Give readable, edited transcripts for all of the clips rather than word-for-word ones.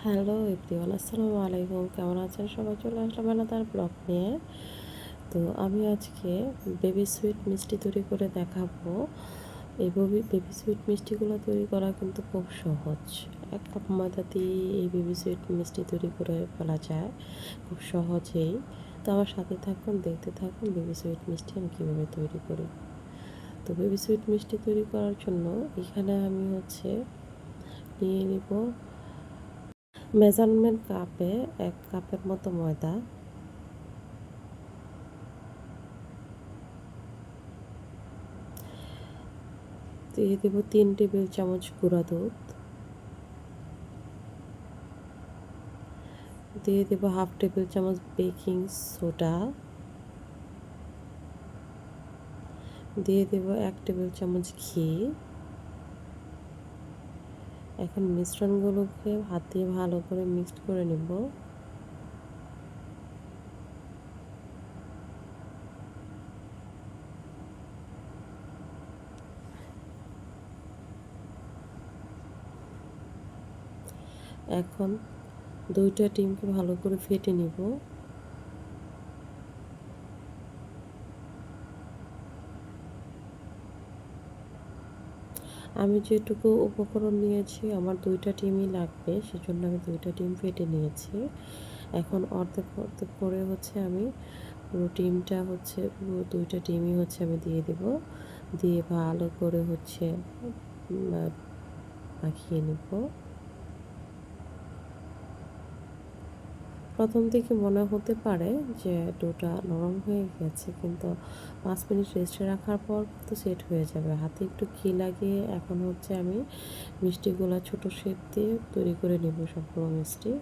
Hello everyone, আসসালামু আলাইকুম। কেমন আছেন সবাই? চলে আসলাম আলাদার ব্লগ নিয়ে। তো আমি আজকে বেবি সুইট মিষ্টি তৈরি করে দেখাবো। এই বেবি সুইট মিষ্টিগুলো তৈরি করা কিন্তু খুব সহজ। 1 কাপ ময়দা দিয়ে এই বেবি সুইট মিষ্টি তৈরি করে ফেলা যায় খুব সহজেই। তো আমার সাথে থাকুন, দেখতে থাকুন বেবি সুইট মিষ্টি আমি কীভাবে তৈরি করি। তো বেবি সুইট মিষ্টি তৈরি করার জন্য এখানে আমি নিয়ে নিব মেজারমেন্ট কাপে 1 কাপের মতো ময়দা, দিয়ে দেব 3 টেবিল চামচ গুঁড়া দুধ, দিয়ে দেব হাফ টেবিল চামচ বেকিং সোডা, দিয়ে দেব 1 টেবিল চামচ ঘি। এখন মিশ্রণগুলোকে হাত দিয়ে ভালো করে মিক্সড করে নেব। এখন 2টা ডিমকে ভালো করে ফেটে নিব। আমি যেটুকু উপকরণ নিয়েছি আমার 2টা ডিমই লাগবে, সেজন্য আমি 2টা ডিম ফেটে নিয়েছি। এখন অর্ধেক অর্ধেক করে আমি পুরো ডিমটা পুরো 2টা ডিমই আমি দিয়ে দেব। দিয়ে ভালো করে মাখিয়ে নিব। প্রথম দিকে মনে হতে পারে যে ডোটা নরম হয়ে গেছে, কিন্তু 5 মিনিট রেস্টে রাখার পর কিন্তু সেট হয়ে যাবে। হাতে একটু ঘি লাগিয়ে এখন আমি মিষ্টিগুলা ছোট শেপ দিয়ে তৈরি করে নেব সবগুলো মিষ্টি।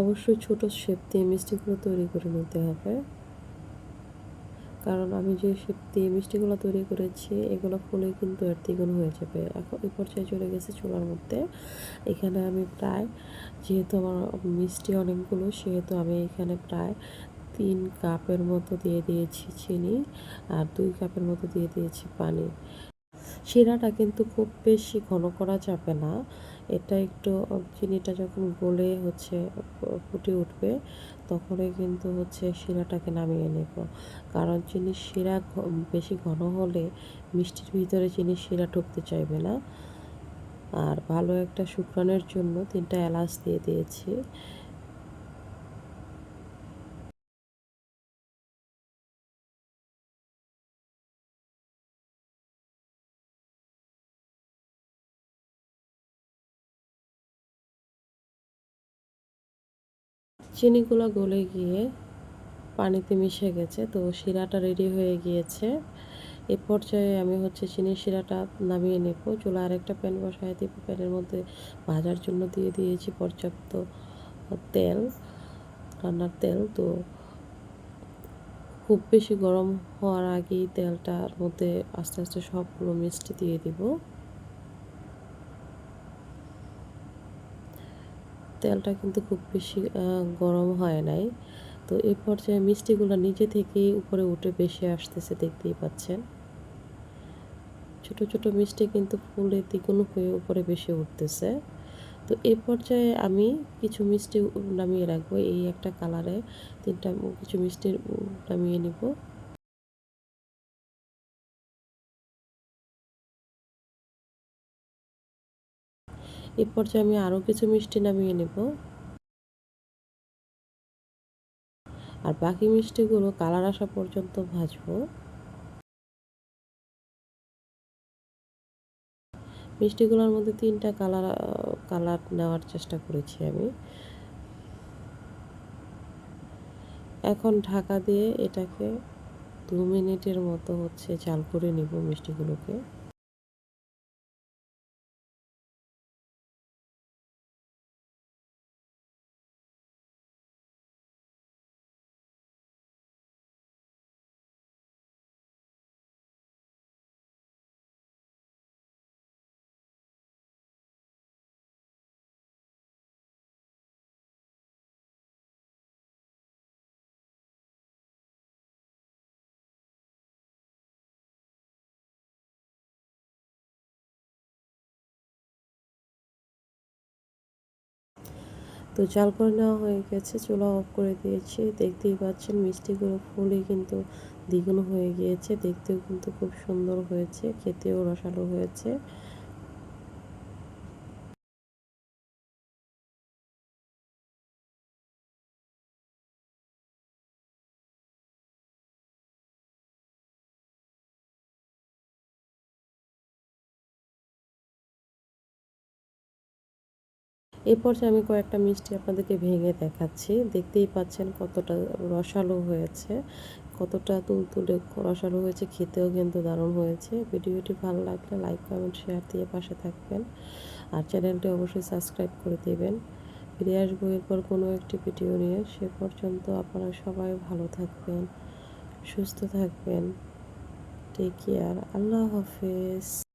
অবশ্যই ছোট শেপ দিয়ে মিষ্টিগুলো তৈরি করে নিতে হবে, কারণ আমি যে শেপ দিয়ে মিষ্টিগুলো তৈরি করেছি এগুলো ফুলে কিন্তু এর দ্বিগুণ হয়ে যাবে। এখন এই পর্যায়ে চলে গেছে চুলার মধ্যে। এখানে আমি প্রায়, যেহেতু আমার মিষ্টি অনেকগুলো, সেহেতু আমি এখানে প্রায় 3 কাপের মতো দিয়ে দিয়েছি চিনি, আর 2 কাপের মতো দিয়ে দিয়েছি পানি। শিরাটা কিন্তু খুব বেশি ঘন করা যাবে না। এটা একটু চিনিটা যখন গলে ফুটে উঠবে, তখনই কিন্তু শিরাটাকে নামিয়ে নেব। কারণ চিনির শিরা বেশি ঘন হলে মিষ্টির ভিতরে চিনির শিরা ঢুকতে চাইবে না। আর ভালো একটা সুঘ্রাণের জন্য 3টা এলাচ দিয়ে দিয়েছি। চিনিগুলো গলে গিয়ে পানিতে মিশে গেছে, তো শিরাটা রেডি হয়ে গিয়েছে। এ পর্যায়ে আমি চিনির শিরাটা নামিয়ে নেব। চুলায় আরেকটা প্যান বসায় দিব। প্যানের মধ্যে ভাজার জন্য দিয়ে দিয়েছি পর্যাপ্ত তেল, রান্নার তেল। তো খুব বেশি গরম হওয়ার আগেই তেলটার মধ্যে আস্তে আস্তে সবগুলো মিষ্টি দিয়ে দিব। তেলটা কিন্তু খুব বেশি গরম হয় নাই। তো এই পর্যায়ে মিষ্টিগুলো নিজে থেকেই উপরে উঠে ভেসে আসতেছে, দেখতেই পাচ্ছেন। ছোট ছোট মিষ্টি কিন্তু ফুলে দ্বিগুণ হয়ে উপরে ভেসে উঠতেছে। তো এই পর্যায়ে আমি কিছু মিষ্টি নামিয়ে রাখবো। এই একটা কালারে 3টা কিছু মিষ্টি নামিয়ে নিব। এই পর্যায়ে আমি আরও কিছু মিষ্টি নামিয়ে নেব। আর বাকি মিষ্টিগুলো কালার আসা পর্যন্ত ভাজবো। মিষ্টিগুলোর মধ্যে 3টা কালার নেওয়ার চেষ্টা করেছি আমি। এখন ঢাকা দিয়ে এটাকে 2 মিনিটের মতো জাল করে নিব মিষ্টিগুলোকে। তো জাল করে নেওয়া হয়ে গেছে, চুলা অফ করে দিয়েছি। দেখতেই পাচ্ছেন মিষ্টিগুলো ফুলে কিন্তু দ্বিগুণ হয়ে গিয়েছে, দেখতেও কিন্তু খুব সুন্দর হয়েছে, খেতেও রসালো হয়েছে। এই পর্যায়ে আমি কয়েকটা মিষ্টি আপনাদেরকে ভেঙে দেখাচ্ছি। দেখতেই পাচ্ছেন কতটা রসালো হয়েছে, কতটা তুলতুলে রসালো হয়েছে, খেতেও কিন্তু দারুণ হয়েছে। ভিডিওটি ভালো লাগলে লাইক, কমেন্ট, শেয়ার দিয়ে পাশে থাকবেন। আর চ্যানেলটি অবশ্যই সাবস্ক্রাইব করে দেবেন। ফিরে আসবো এরপর কোনো একটি ভিডিও নিয়ে। সে পর্যন্ত আপনারা সবাই ভালো থাকবেন, সুস্থ থাকবেন। Take care. আল্লাহ হাফেজ।